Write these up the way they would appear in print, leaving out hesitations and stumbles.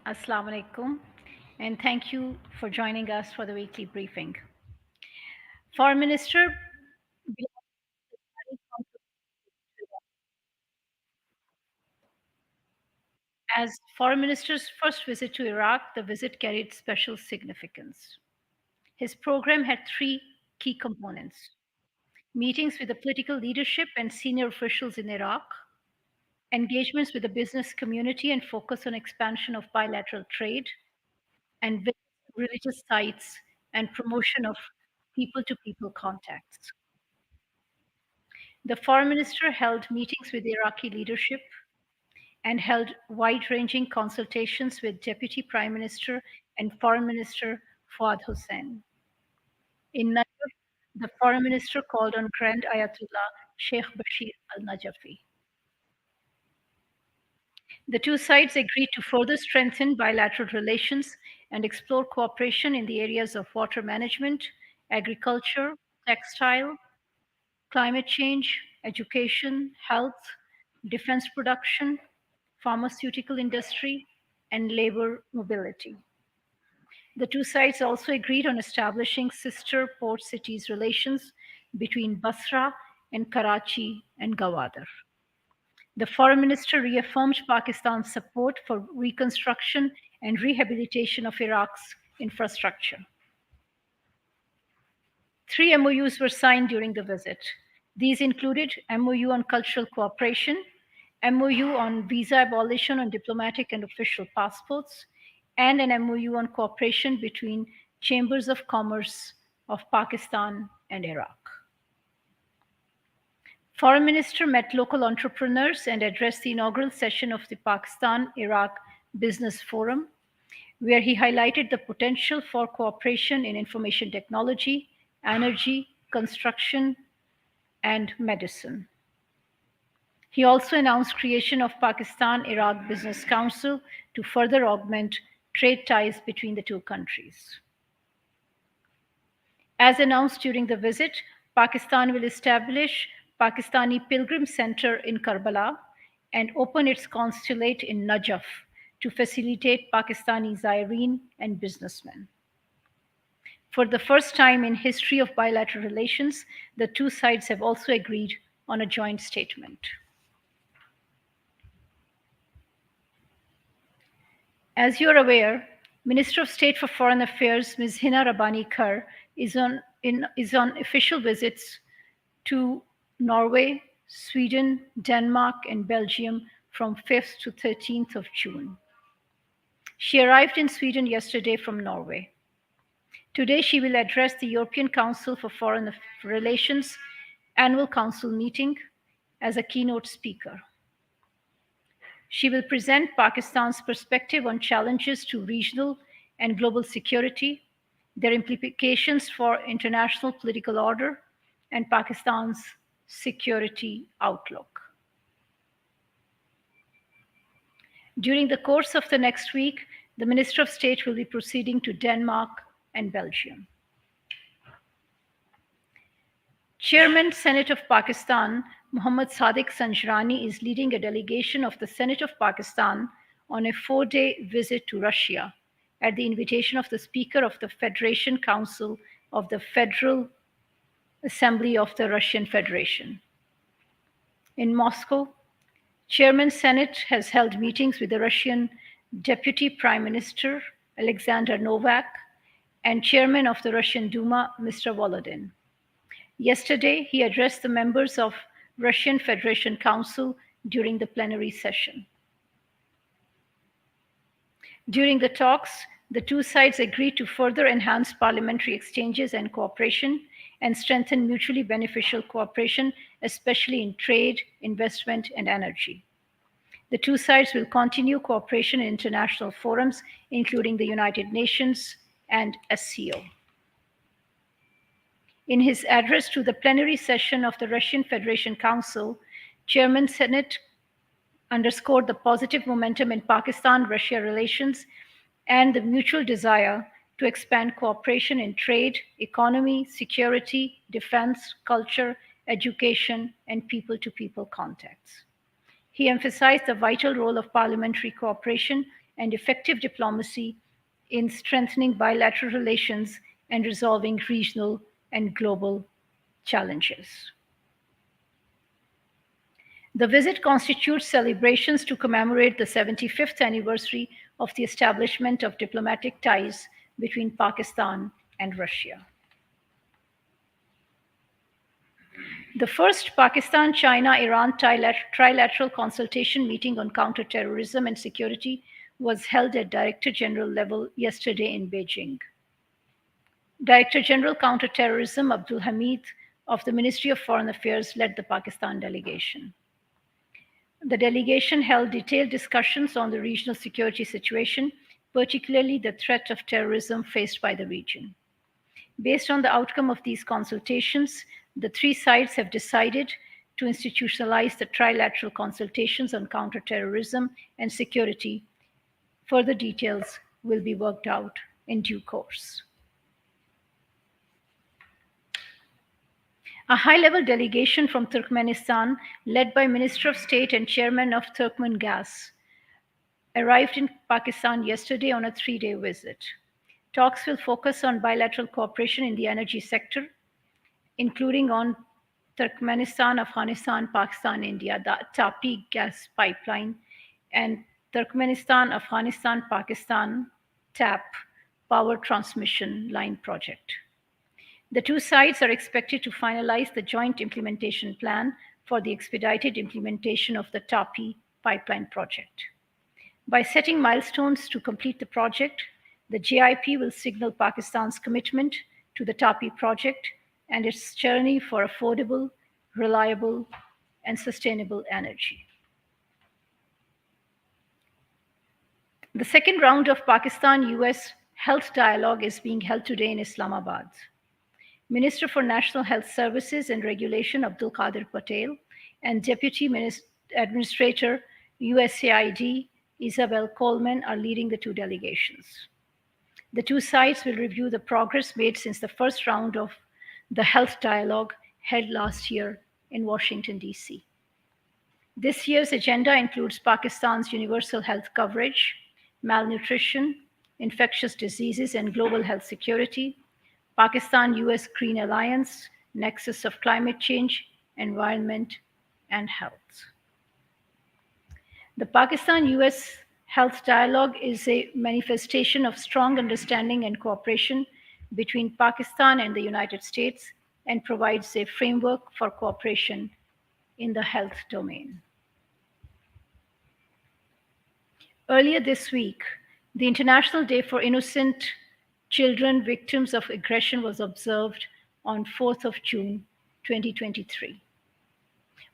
Assalamu alaikum, and thank you for joining us for the weekly briefing. Foreign Minister As Foreign Minister's first visit to Iraq, the visit carried special significance. His program had three key components: meetings with the political leadership and senior officials in Iraq, engagements with the business community and focus on expansion of bilateral trade, and religious sites and promotion of people to people contacts. The foreign minister held meetings with the Iraqi leadership and held wide-ranging consultations with Deputy Prime Minister and Foreign Minister Fuad Hussein. In Najaf, the foreign minister called on Grand Ayatollah Sheikh Bashir al-Najafi. The two sides agreed to further strengthen bilateral relations and explore cooperation in the areas of water management, agriculture, textile, climate change, education, health, defense production, pharmaceutical industry, and labor mobility. The two sides also agreed on establishing sister port cities relations between Basra and Karachi and Gawadar. The foreign minister reaffirmed Pakistan's support for reconstruction and rehabilitation of Iraq's infrastructure. Three MOUs were signed during the visit. These included MOU on cultural cooperation, MOU on visa abolition on diplomatic and official passports, and an MOU on cooperation between chambers of commerce of Pakistan and Iraq. Foreign Minister met local entrepreneurs and addressed the inaugural session of the Pakistan-Iraq Business Forum, where he highlighted the potential for cooperation in information technology, energy, construction, and medicine. He also announced creation of Pakistan-Iraq Business Council to further augment trade ties between the two countries. As announced during the visit, Pakistan will establish Pakistani Pilgrim Center in Karbala and open its consulate in Najaf to facilitate Pakistani Zaireen and businessmen. For the first time in history of bilateral relations, the two sides have also agreed on a joint statement. As you're aware, Minister of State for Foreign Affairs Ms. Hina Rabbani Kar is on official visits to Norway, Sweden, Denmark, and Belgium from 5th to 13th of June. She arrived in Sweden yesterday from Norway. Today, she will address the European Council for Foreign Relations annual council meeting as a keynote speaker. She will present Pakistan's perspective on challenges to regional and global security, their implications for international political order, and Pakistan's security outlook. During the course of the next week, the Minister of State will be proceeding to Denmark and Belgium. Chairman Senate of Pakistan, Muhammad Sadiq Sanjrani, is leading a delegation of the Senate of Pakistan on a 4-day visit to Russia at the invitation of the Speaker of the Federation Council of the Federal Assembly of the Russian Federation. In Moscow, Chairman Senate has held meetings with the Russian Deputy Prime Minister, Alexander Novak, and Chairman of the Russian Duma, Mr. Volodin. Yesterday, he addressed the members of Russian Federation Council during the plenary session. During the talks, the two sides agreed to further enhance parliamentary exchanges and cooperation and strengthen mutually beneficial cooperation, especially in trade, investment, and energy. The two sides will continue cooperation in international forums, including the United Nations and SCO. In his address to the plenary session of the Russian Federation Council, Chairman Senate underscored the positive momentum in Pakistan-Russia relations and the mutual desire to expand cooperation in trade, economy, security, defense, culture, education, and people-to-people contacts. He emphasized the vital role of parliamentary cooperation and effective diplomacy in strengthening bilateral relations and resolving regional and global challenges. The visit constitutes celebrations to commemorate the 75th anniversary of the establishment of diplomatic ties between Pakistan and Russia. The first Pakistan, China, Iran trilateral consultation meeting on counterterrorism and security was held at Director General level yesterday in Beijing. Director General Counterterrorism Abdul Hamid of the Ministry of Foreign Affairs led the Pakistan delegation. The delegation held detailed discussions on the regional security situation, particularly the threat of terrorism faced by the region. Based on the outcome of these consultations, the three sides have decided to institutionalize the trilateral consultations on counterterrorism and security. Further details will be worked out in due course. A high-level delegation from Turkmenistan, led by Minister of State and Chairman of Turkmen Gas, arrived in Pakistan yesterday on a three-day visit. Talks will focus on bilateral cooperation in the energy sector, including on Turkmenistan, Afghanistan, Pakistan, India, the TAPI gas pipeline, and Turkmenistan, Afghanistan, Pakistan, TAP power transmission line project. The two sides are expected to finalize the joint implementation plan for the expedited implementation of the TAPI pipeline project. By setting milestones to complete the project, the JIP will signal Pakistan's commitment to the TAPI project and its journey for affordable, reliable, and sustainable energy. The second round of Pakistan-US health dialogue is being held today in Islamabad. Minister for National Health Services and Regulation Abdul Qadir Patel and Deputy Administrator USAID Isabel Coleman are leading the two delegations. The two sides will review the progress made since the first round of the health dialogue held last year in Washington, D.C. This year's agenda includes Pakistan's universal health coverage, malnutrition, infectious diseases, and global health security, Pakistan-US Green Alliance, nexus of climate change, environment, and health. The Pakistan-US health dialogue is a manifestation of strong understanding and cooperation between Pakistan and the United States and provides a framework for cooperation in the health domain. Earlier this week, the International Day for Innocent Children Victims of Aggression was observed on 4th of June, 2023.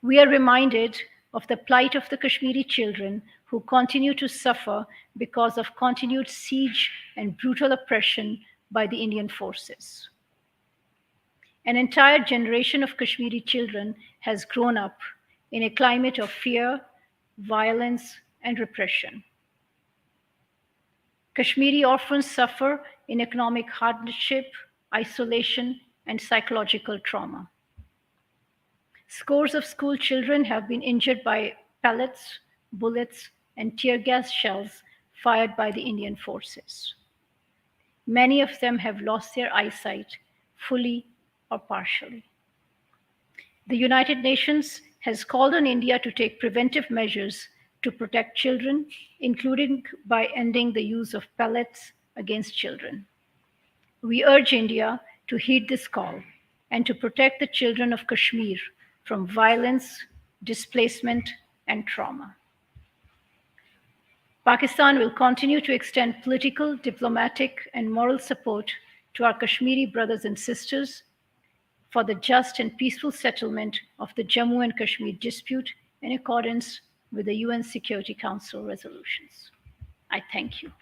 We are reminded of the plight of the Kashmiri children who continue to suffer because of continued siege and brutal oppression by the Indian forces. An entire generation of Kashmiri children has grown up in a climate of fear, violence, and repression. Kashmiri orphans suffer in economic hardship, isolation, and psychological trauma. Scores of school children have been injured by pellets, bullets, and tear gas shells fired by the Indian forces. Many of them have lost their eyesight fully or partially. The United Nations has called on India to take preventive measures to protect children, including by ending the use of pellets against children. We urge India to heed this call and to protect the children of Kashmir from violence, displacement, and trauma. Pakistan will continue to extend political, diplomatic, and moral support to our Kashmiri brothers and sisters for the just and peaceful settlement of the Jammu and Kashmir dispute in accordance with the UN Security Council resolutions. I thank you.